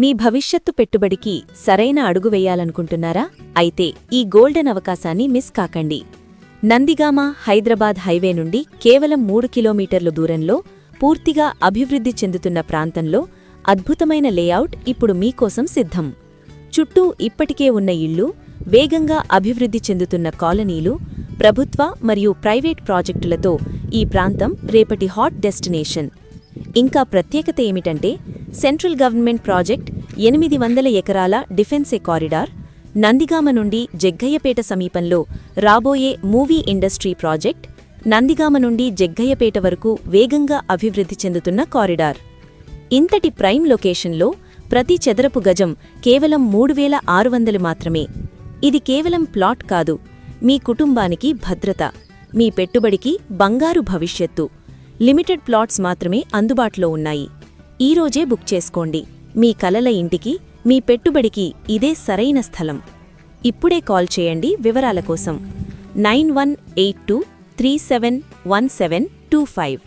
మీ భవిష్యత్తు పెట్టుబడికి సరైన అడుగు వేయాలనుకుంటున్నారా? అయితే ఈ గోల్డెన్ అవకాశాన్ని మిస్ కాకండి. నందిగామ హైదరాబాద్ హైవే నుండి కేవలం 3 కిలోమీటర్ల దూరంలో పూర్తిగా అభివృద్ధి చెందుతున్న ప్రాంతంలో అద్భుతమైన లేఅవుట్ ఇప్పుడు మీకోసం సిద్ధం. చుట్టూ ఇప్పటికే ఉన్న ఇళ్ళు, వేగంగా అభివృద్ధి చెందుతున్న కాలనీలు, ప్రభుత్వ మరియు ప్రైవేట్ ప్రాజెక్టులతో ఈ ప్రాంతం రేపటి హాట్ డెస్టినేషన్. ఇంకా ప్రత్యేకత ఏమిటంటే సెంట్రల్ గవర్నమెంట్ ప్రాజెక్ట్ 800 ఎకరాల డిఫెన్సే కారిడార్, నందిగామ నుండి జగ్గయ్యపేట సమీపంలో రాబోయే మూవీ ఇండస్ట్రీ ప్రాజెక్ట్, నందిగామ నుండి జగ్గయ్యపేట వరకు వేగంగా అభివృద్ధి చెందుతున్న కారిడార్. ఇంతటి ప్రైమ్ లొకేషన్లో ప్రతి చదరపు గజం కేవలం 3600 మాత్రమే. ఇది కేవలం ప్లాట్ కాదు, మీ కుటుంబానికి భద్రత, మీ పెట్టుబడికి బంగారు భవిష్యత్తు. లిమిటెడ్ ప్లాట్స్ మాత్రమే అందుబాటులో ఉన్నాయి. ఈరోజే బుక్ చేసుకోండి. మీ కలల ఇంటికి, మీ పెట్టుబడికి ఇదే సరైన స్థలం. ఇప్పుడే కాల్ చేయండి వివరాల కోసం. 9182371725.